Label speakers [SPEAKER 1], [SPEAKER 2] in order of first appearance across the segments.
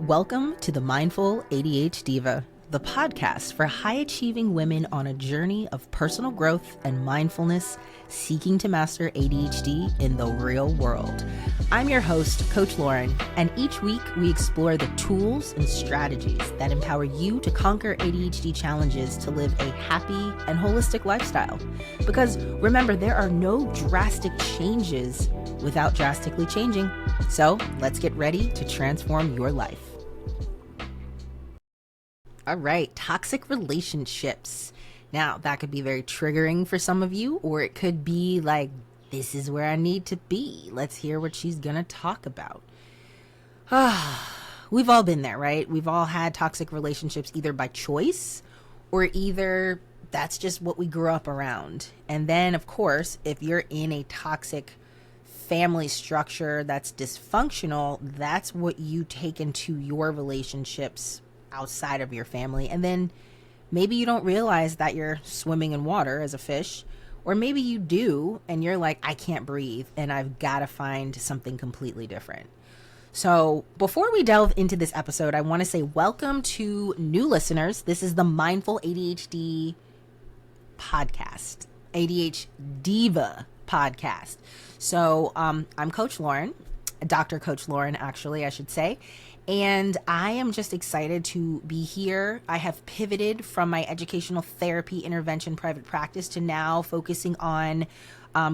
[SPEAKER 1] Welcome to the Mindful ADHD, the podcast for high-achieving women on a journey of personal growth and mindfulness, seeking to master ADHD in the real world. I'm your host, Coach Lauren, and each week we explore the tools and strategies that empower you to conquer ADHD challenges to live a happy and holistic lifestyle. Because remember, there are no drastic changes without drastically changing. So let's get ready to transform your life. All right, toxic relationships. Now, that could be very triggering for some of you, or it could be like, this is where I need to be. Let's hear what she's going to talk about. We've all been there, right? We've all had toxic relationships either by choice or either that's just what we grew up around. And then, of course, if you're in a toxic family structure that's dysfunctional, that's what you take into your relationships outside of your family. And then maybe you don't realize that you're swimming in water as a fish, or maybe you do and you're like, I can't breathe and I've got to find something completely different. So before we delve into this episode, I want to say welcome to new listeners. This is the Mindful ADHD podcast, ADHD podcast. So I'm Coach Lauren, Dr. Coach Lauren, actually, I should say. And I am just excited to be here. I have pivoted from my educational therapy intervention private practice to now focusing on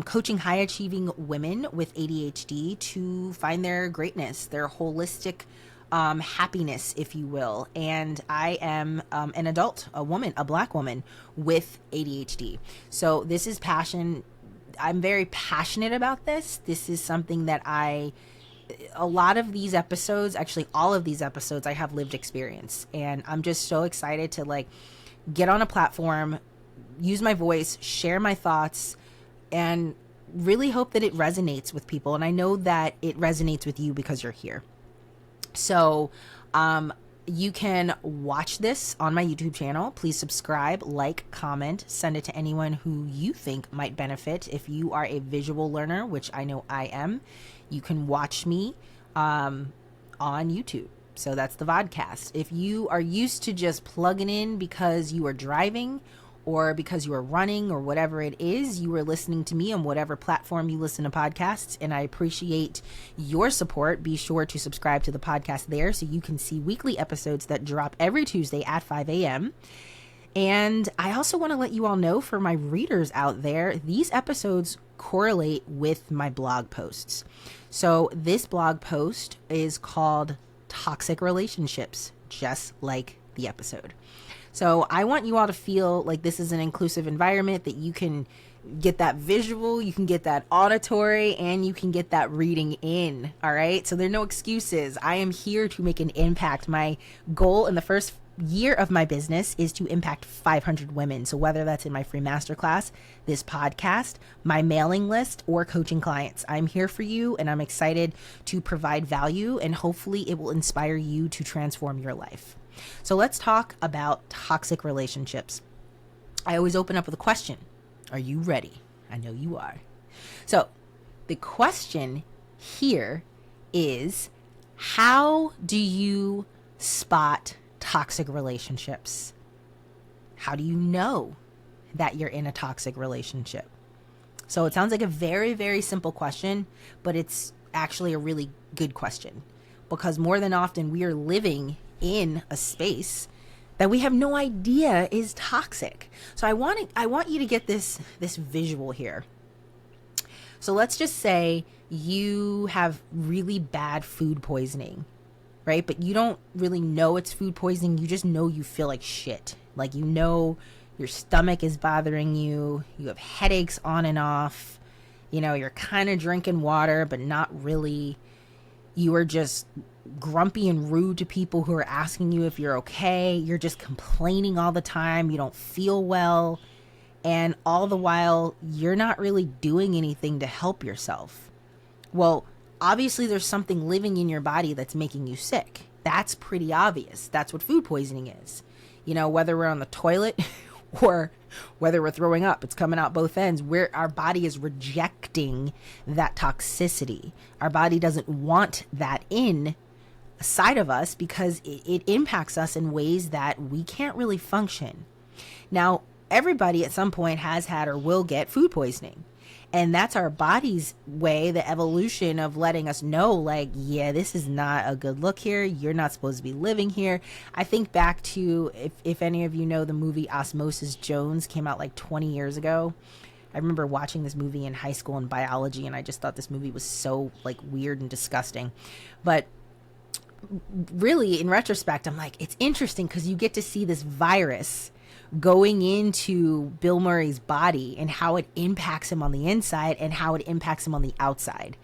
[SPEAKER 1] coaching high achieving women with ADHD to find their greatness, their holistic happiness, if you will. And I am an adult, a woman, a Black woman with ADHD. So this is passion. I'm very passionate about this. This is something that a lot of these episodes, actually all of these episodes, I have lived experience, and I'm just so excited to get on a platform, use my voice, share my thoughts, and really hope that it resonates with people. And I know that it resonates with you because you're here. So, you can watch this on my YouTube channel. Please subscribe, like, comment, send it to anyone who you think might benefit. If you are a visual learner, which I know I am, you can watch me on YouTube. So that's the vodcast. If you are used to just plugging in because you are driving or because you are running or whatever it is, you are listening to me on whatever platform you listen to podcasts, and I appreciate your support. Be sure to subscribe to the podcast there so you can see weekly episodes that drop every Tuesday at 5 a.m. And I also want to let you all know, for my readers out there, these episodes correlate with my blog posts. So this blog post is called Toxic Relationships, just like the episode. So I want you all to feel like this is an inclusive environment, that you can get that visual, you can get that auditory, and you can get that reading in. All right. So there are no excuses. I am here to make an impact. My goal in the first year of my business is to impact 500 women. So whether that's in my free masterclass, this podcast, my mailing list, or coaching clients, I'm here for you, and I'm excited to provide value, and hopefully it will inspire you to transform your life. So let's talk about toxic relationships. I always open up with a question. Are you ready? I know you are. So the question here is, how do you spot toxic relationships? How do you know that you're in a toxic relationship? So it sounds like a very, very simple question, but it's actually a really good question, because more than often we are living in a space that we have no idea is toxic. So I want you to get this visual here. So let's just say you have really bad food poisoning, right? But you don't really know it's food poisoning. You just know you feel like shit. Like, you know, your stomach is bothering you. You have headaches on and off. You know, you're kind of drinking water, but not really. You are just grumpy and rude to people who are asking you if you're okay. You're just complaining all the time. You don't feel well. And all the while, you're not really doing anything to help yourself. Well, obviously there's something living in your body that's making you sick. That's pretty obvious. That's what food poisoning is. You know, whether we're on the toilet or whether we're throwing up, it's coming out both ends, where our body is rejecting that toxicity. Our body doesn't want that in side of us because it impacts us in ways that we can't really function. Now, everybody at some point has had or will get food poisoning. And that's our body's way, the evolution of letting us know, like, yeah, this is not a good look here. You're not supposed to be living here. I think back to, if any of you know, the movie Osmosis Jones came out like 20 years ago. I remember watching this movie in high school in biology, and I just thought this movie was so like weird and disgusting. But really, in retrospect, I'm like, it's interesting because you get to see this virus going into Bill Murray's body and how it impacts him on the inside and how it impacts him on the outside.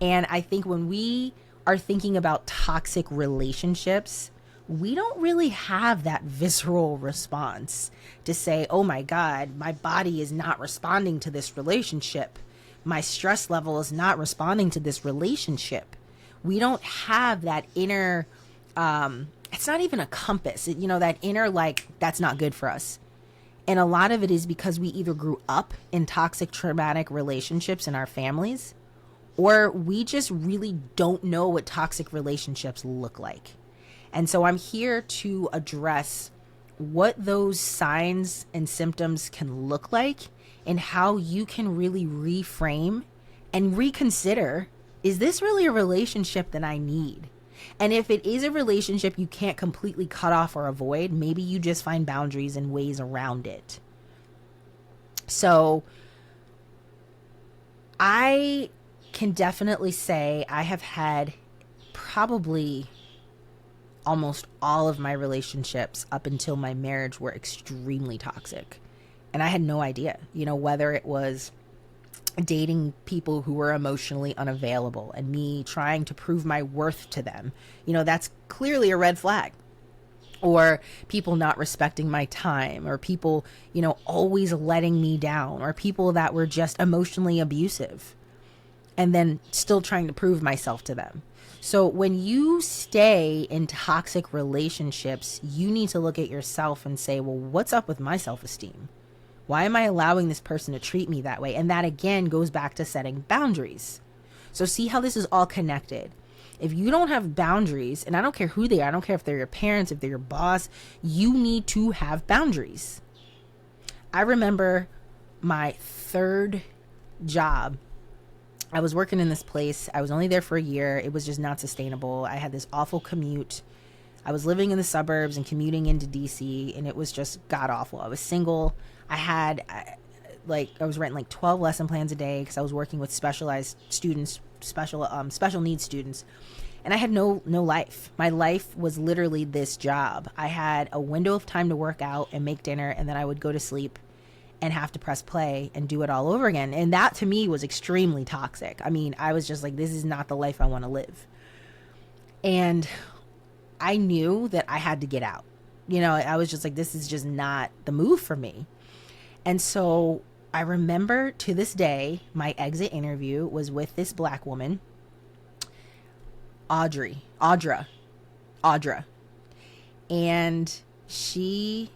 [SPEAKER 1] And I think when we are thinking about toxic relationships, we don't really have that visceral response to say, oh my God, my body is not responding to this relationship. My stress level is not responding to this relationship. We don't have that inner, it's not even a compass, that inner, like, that's not good for us. And a lot of it is because we either grew up in toxic, traumatic relationships in our families, or we just really don't know what toxic relationships look like. And so I'm here to address what those signs and symptoms can look like and how you can really reframe and reconsider, is this really a relationship that I need? And if it is a relationship you can't completely cut off or avoid, maybe you just find boundaries and ways around it. So I can definitely say I have had probably almost all of my relationships up until my marriage were extremely toxic. And I had no idea, whether it was dating people who were emotionally unavailable and me trying to prove my worth to them. That's clearly a red flag. Or people not respecting my time, or people, always letting me down, or people that were just emotionally abusive and then still trying to prove myself to them. So when you stay in toxic relationships, you need to look at yourself and say, well, what's up with my self-esteem? Why am I allowing this person to treat me that way? And that again goes back to setting boundaries. So see how this is all connected. If you don't have boundaries, and I don't care who they are, I don't care if they're your parents, if they're your boss, you need to have boundaries. I remember my third job. I was working in this place. I was only there for a year. It was just not sustainable. I had this awful commute. I was living in the suburbs and commuting into DC, and it was just god awful. I was single. I was renting like 12 lesson plans a day because I was working with specialized students, special needs students, and I had no life. My life was literally this job. I had a window of time to work out and make dinner, and then I would go to sleep and have to press play and do it all over again. And that to me was extremely toxic. I mean, I was just like, this is not the life I want to live. And I knew that I had to get out. I was just like, this is just not the move for me. And so I remember to this day, my exit interview was with this black woman, Audra. And she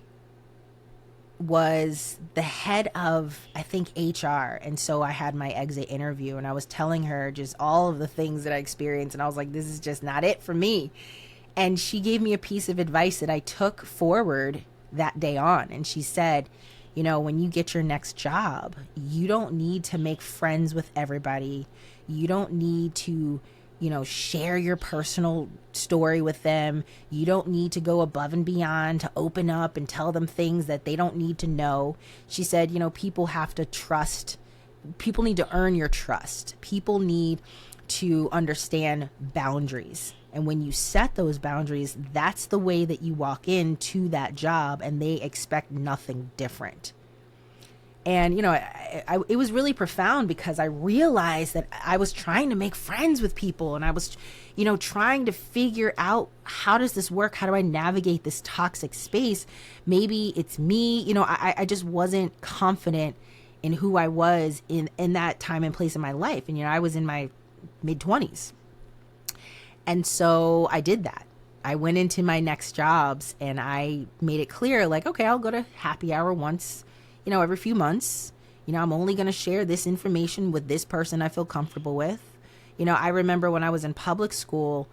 [SPEAKER 1] was the head of, I think, HR. And so I had my exit interview and I was telling her just all of the things that I experienced. And I was like, this is just not it for me. And she gave me a piece of advice that I took forward that day on. And she said, when you get your next job, you don't need to make friends with everybody. You don't need to, share your personal story with them. You don't need to go above and beyond to open up and tell them things that they don't need to know. She said, people have to trust. People need to earn your trust. People need to understand boundaries. And when you set those boundaries, that's the way that you walk into that job and they expect nothing different. And, it was really profound because I realized that I was trying to make friends with people and I was, trying to figure out, how does this work? How do I navigate this toxic space? Maybe it's me, I just wasn't confident in who I was in that time and place in my life. And, I was in my mid-20s. And so I did that. I went into my next jobs and I made it clear, like, okay, I'll go to happy hour once, every few months. I'm only going to share this information with this person I feel comfortable with. I remember when I was in public school,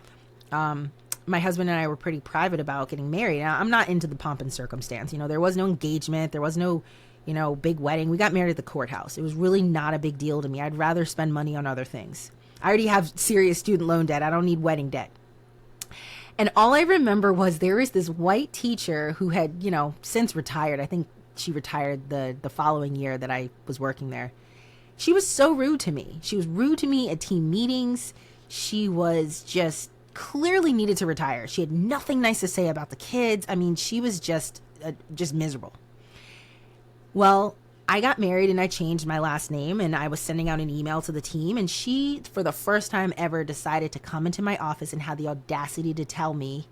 [SPEAKER 1] my husband and I were pretty private about getting married. Now, I'm not into the pomp and circumstance. There was no engagement. There was no, big wedding. We got married at the courthouse. It was really not a big deal to me. I'd rather spend money on other things. I already have serious student loan debt. I don't need wedding debt. And all I remember was there was this white teacher who had, since retired. I think she retired the following year that I was working there. She was so rude to me. She was rude to me at team meetings. She was just clearly needed to retire. She had nothing nice to say about the kids. I mean, she was just miserable. Well, I got married and I changed my last name, and I was sending out an email to the team, and she, for the first time ever, decided to come into my office and had the audacity to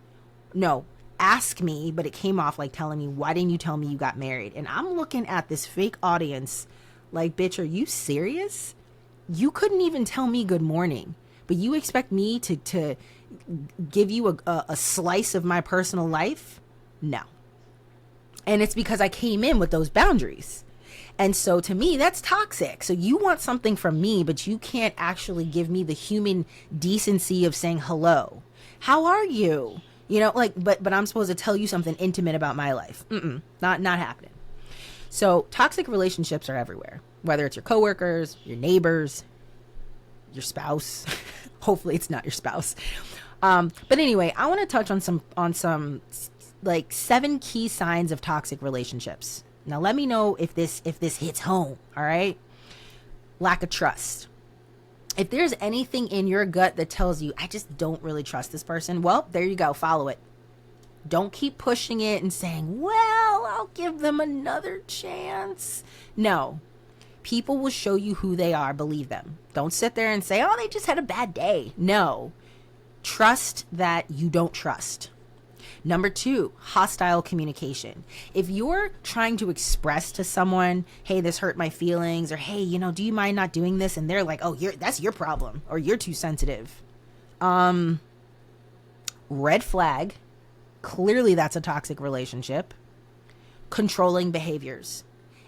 [SPEAKER 1] ask me, but it came off like telling me, why didn't you tell me you got married? And I'm looking at this fake audience like, bitch, are you serious? You couldn't even tell me good morning, but you expect me to give you a slice of my personal life? No. And it's because I came in with those boundaries. And so to me, that's toxic. So you want something from me, but you can't actually give me the human decency of saying hello. How are you? But I'm supposed to tell you something intimate about my life. Not happening. So toxic relationships are everywhere, whether it's your coworkers, your neighbors, your spouse. Hopefully it's not your spouse. But anyway, I want to touch on some like 7 key signs of toxic relationships. Now, let me know if this hits home, all right? Lack of trust. If there's anything in your gut that tells you, I just don't really trust this person, well, there you go. Follow it. Don't keep pushing it and saying, well, I'll give them another chance. No. People will show you who they are. Believe them. Don't sit there and say, oh, they just had a bad day. No. Trust that you don't trust. Number 2, hostile communication. If you're trying to express to someone, hey, this hurt my feelings, or hey, do you mind not doing this? And they're like, oh, that's your problem, or you're too sensitive. Red flag. Clearly that's a toxic relationship. Controlling behaviors.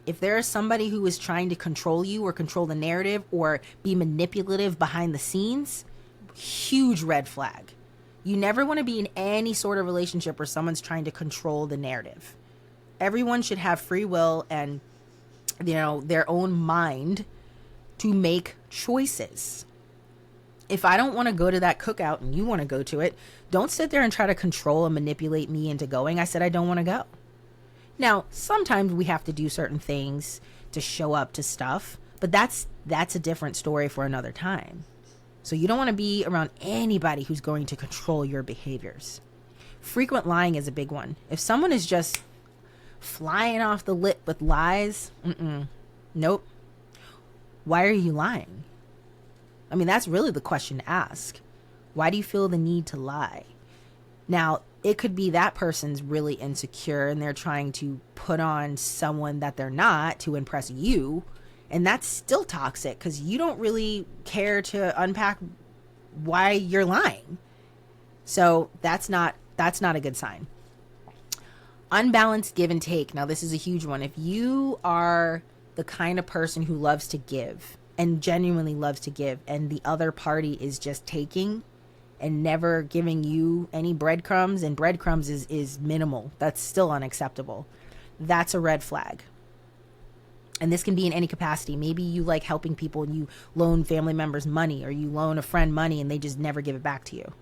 [SPEAKER 1] If there is somebody who is trying to control you or control the narrative or be manipulative behind the scenes, huge red flag. You never want to be in any sort of relationship where someone's trying to control the narrative. Everyone should have free will and, their own mind to make choices. If I don't want to go to that cookout and you want to go to it, don't sit there and try to control and manipulate me into going. I said I don't want to go. Now, sometimes we have to do certain things to show up to stuff, but that's a different story for another time. So you don't want to be around anybody who's going to control your behaviors. Frequent lying is a big one. If someone is just flying off the lip with lies, nope. Why are you lying? I mean, that's really the question to ask. Why do you feel the need to lie? Now, it could be that person's really insecure and they're trying to put on someone that they're not to impress you. And that's still toxic because you don't really care to unpack why you're lying. So that's not a good sign. Unbalanced give and take. Now, this is a huge one. If you are the kind of person who loves to give and genuinely loves to give, and the other party is just taking and never giving you any breadcrumbs, and breadcrumbs is minimal, that's still unacceptable. That's a red flag. And this can be in any capacity. Maybe you like helping people and you loan family members money, or you loan a friend money and they just never give it back to you.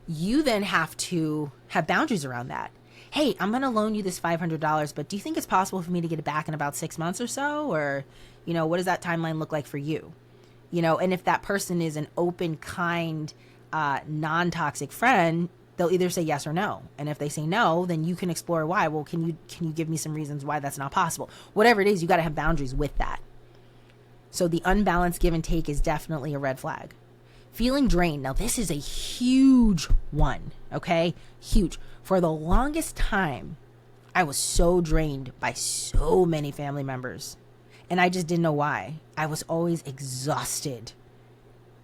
[SPEAKER 1] You then have to have boundaries around that. Hey, I'm going to loan you this $500, but do you think it's possible for me to get it back in about 6 months or so? Or, what does that timeline look like for you? And if that person is an open, kind, non-toxic friend, they'll either say yes or no. And if they say no, then you can explore why. Well, can you give me some reasons why that's not possible? Whatever it is, you got to have boundaries with that. So the unbalanced give and take is definitely a red flag. Feeling drained. Now, this is a huge one, okay? Huge. For the longest time, I was so drained by so many family members, and I just didn't know why. I was always exhausted.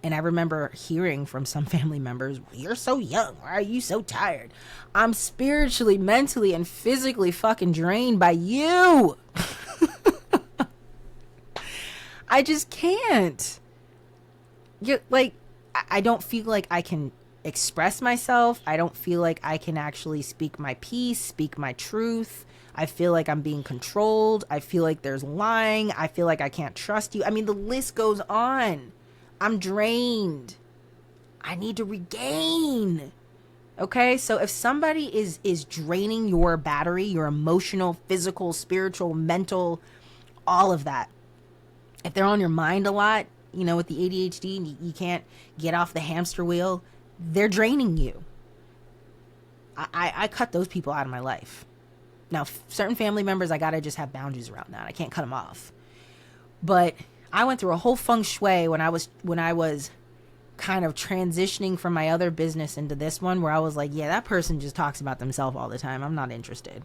[SPEAKER 1] And I remember hearing from some family members, you're so young. Why are you so tired? I'm spiritually, mentally, and physically fucking drained by you. I just can't. I don't feel like I can express myself. I don't feel like I can actually speak my piece, speak my truth. I feel like I'm being controlled. I feel like there's lying. I feel like I can't trust you. I mean, the list goes on. I'm drained. I need to regain. Okay, so if somebody is draining your battery, your emotional, physical, spiritual, mental, all of that, if they're on your mind a lot, you know, with the ADHD and you can't get off the hamster wheel, they're draining you. I cut those people out of my life. Now, certain family members, I gotta just have boundaries around that. I can't cut them off. But I went through a whole feng shui when I was kind of transitioning from my other business into this one, where I was like, yeah, that person just talks about themselves all the time. I'm not interested.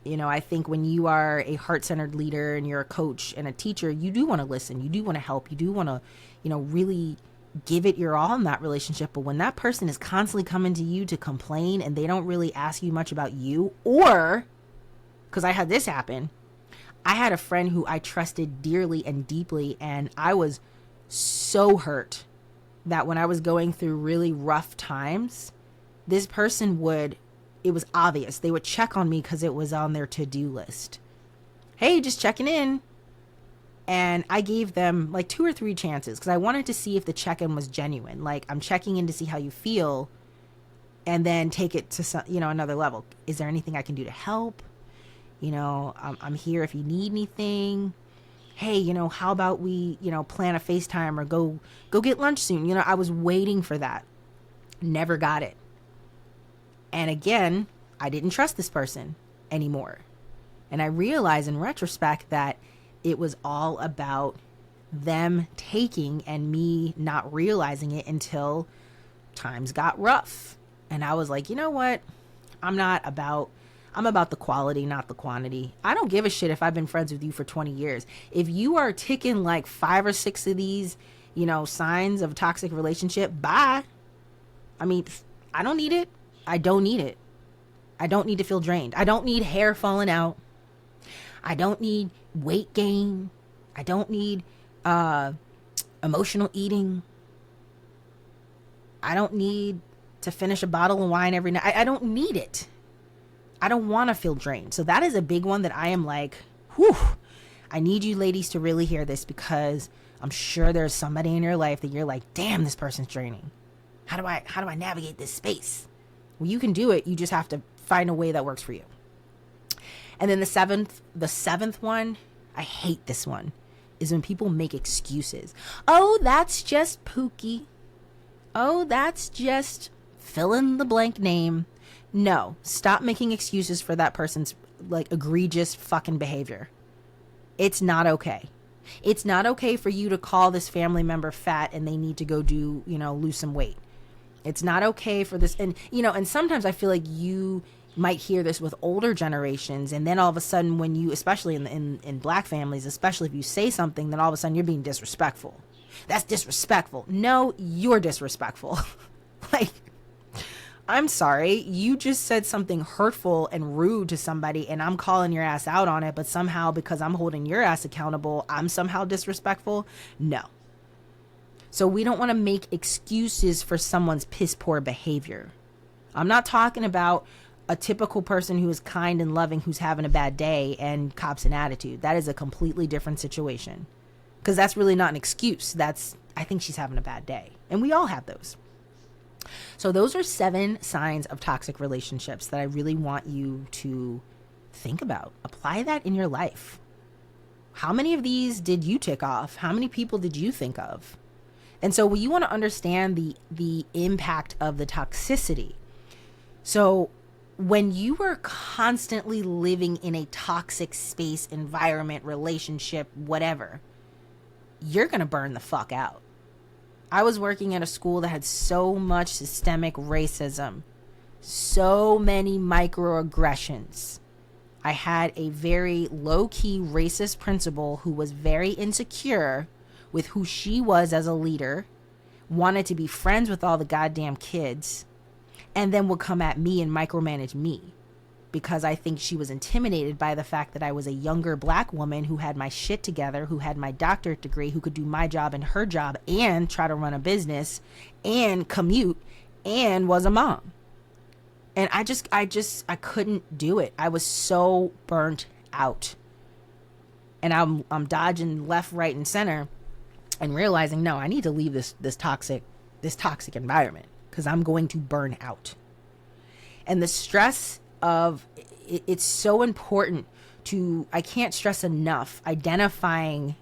[SPEAKER 1] You know, I think when you are a heart-centered leader and you're a coach and a teacher, you do want to listen. You do want to help. You do want to, you know, really give it your all in that relationship. But when that person is constantly coming to you to complain and they don't really ask you much about you, or, because I had this happen, I had a friend who I trusted dearly and deeply, and I was so hurt that when I was going through really rough times, this person it was obvious. They would check on me because it was on their to-do list. Hey, just checking in. And I gave them like 2 or 3 chances because I wanted to see if the check-in was genuine. Like, I'm checking in to see how you feel and then take it to some, you know, another level. Is there anything I can do to help? You know, I'm here if you need anything. Hey, you know, how about we, you know, plan a FaceTime or go get lunch soon? You know, I was waiting for that. Never got it. And again, I didn't trust this person anymore. And I realized in retrospect that it was all about them taking and me not realizing it until times got rough. And I was like, you know what? I'm about the quality, not the quantity. I don't give a shit if I've been friends with you for 20 years. If you are ticking like 5 or 6 of these, you know, signs of a toxic relationship, bye. I mean, I don't need it. I don't need it. I don't need to feel drained. I don't need hair falling out. I don't need weight gain. I don't need emotional eating. I don't need to finish a bottle of wine every night. I don't need it. I don't want to feel drained. So that is a big one that I am like, whew, I need you ladies to really hear this, because I'm sure there's somebody in your life that you're like, damn, this person's draining. How do I navigate this space? Well, you can do it. You just have to find a way that works for you. And then the seventh one, I hate this one, is when people make excuses. Oh, that's just Pookie. Oh, that's just fill in the blank name. No, stop making excuses for that person's like egregious fucking behavior. It's not okay. It's not okay for you to call this family member fat and they need to go do, you know, lose some weight. It's not okay for this. And, you know, and sometimes I feel like you might hear this with older generations. And then all of a sudden when you, especially in black families, especially if you say something, then all of a sudden you're being disrespectful. That's disrespectful. No, you're disrespectful. Like, I'm sorry, you just said something hurtful and rude to somebody and I'm calling your ass out on it, but somehow because I'm holding your ass accountable, I'm somehow disrespectful? No. So we don't want to make excuses for someone's piss poor behavior. I'm not talking about a typical person who is kind and loving who's having a bad day and cops an attitude. That is a completely different situation. Because that's really not an excuse. I think she's having a bad day. And we all have those. So those are 7 signs of toxic relationships that I really want you to think about. Apply that in your life. How many of these did you tick off? How many people did you think of? And so you want to understand the impact of the toxicity. So when you are constantly living in a toxic space, environment, relationship, whatever, you're going to burn the fuck out. I was working at a school that had so much systemic racism, so many microaggressions. I had a very low-key racist principal who was very insecure with who she was as a leader, wanted to be friends with all the goddamn kids, and then would come at me and micromanage me. because I think she was intimidated by the fact that I was a younger Black woman who had my shit together, who had my doctorate degree, who could do my job and her job and try to run a business and commute and was a mom. And I couldn't do it. I was so burnt out. And I'm dodging left, right, and center and realizing, no, I need to leave this toxic environment because I'm going to burn out. And the stress of it's so important I can't stress enough identifying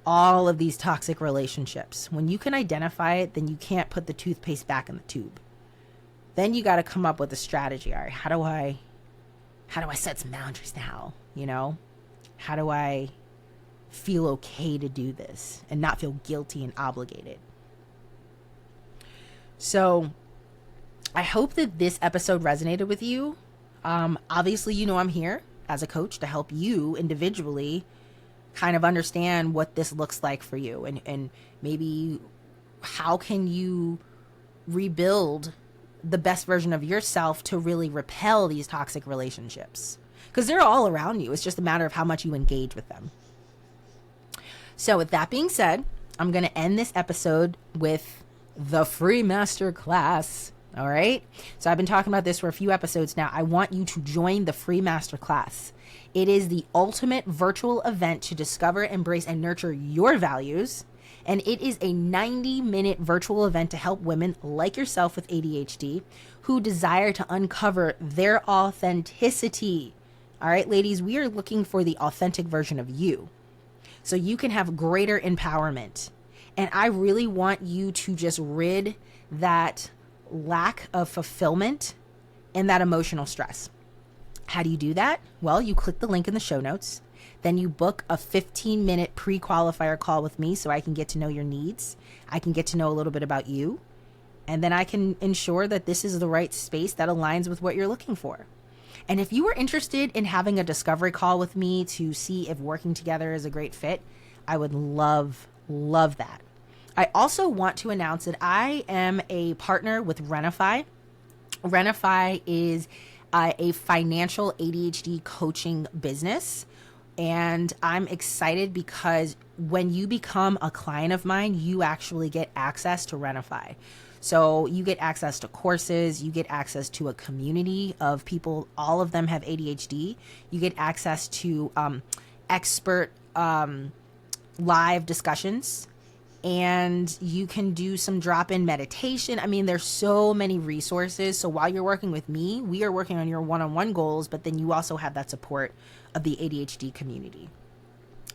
[SPEAKER 1] all of these toxic relationships. When you can identify it, then you can't put the toothpaste back in the tube. Then you got to come up with a strategy. All right, how do I set some boundaries now? You know, how do I feel okay to do this and not feel guilty and obligated? So I hope that this episode resonated with you. Obviously, you know, I'm here as a coach to help you individually kind of understand what this looks like for you, and maybe how can you rebuild the best version of yourself to really repel these toxic relationships, because they're all around you. It's just a matter of how much you engage with them. So with that being said, I'm going to end this episode with the free masterclass. All right. So I've been talking about this for a few episodes now. I want you to join the free masterclass. It is the ultimate virtual event to discover, embrace, and nurture your values. And it is a 90-minute virtual event to help women like yourself with ADHD who desire to uncover their authenticity. All right, ladies, we are looking for the authentic version of you so you can have greater empowerment. And I really want you to just rid that lack of fulfillment and that emotional stress. How do you do that? Well, you click the link in the show notes. Then you book a 15-minute pre-qualifier call with me so I can get to know your needs. I can get to know a little bit about you. And then I can ensure that this is the right space that aligns with what you're looking for. And if you are interested in having a discovery call with me to see if working together is a great fit, I would love that. I also want to announce that I am a partner with Renify. Renify is a financial ADHD coaching business. And I'm excited because when you become a client of mine, you actually get access to Renify. So you get access to courses, you get access to a community of people, all of them have ADHD. You get access to expert live discussions, and you can do some drop-in meditation. I mean, there's so many resources. So while you're working with me, we are working on your one-on-one goals, but then you also have that support of the ADHD community.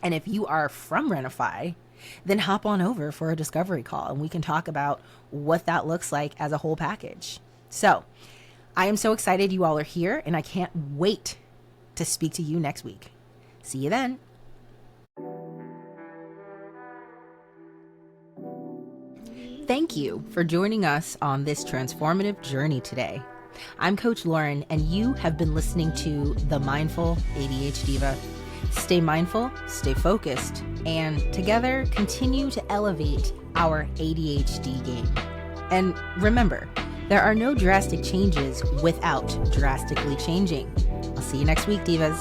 [SPEAKER 1] And if you are from Renify, then hop on over for a discovery call and we can talk about what that looks like as a whole package. So I am so excited you all are here, and I can't wait to speak to you next week. See you then. Thank you for joining us on this transformative journey today. I'm Coach Lauren, and you have been listening to the Mindful ADHD. Stay mindful, stay focused, and together continue to elevate our ADHD game. And remember, there are no drastic changes without drastically changing. I'll see you next week, divas.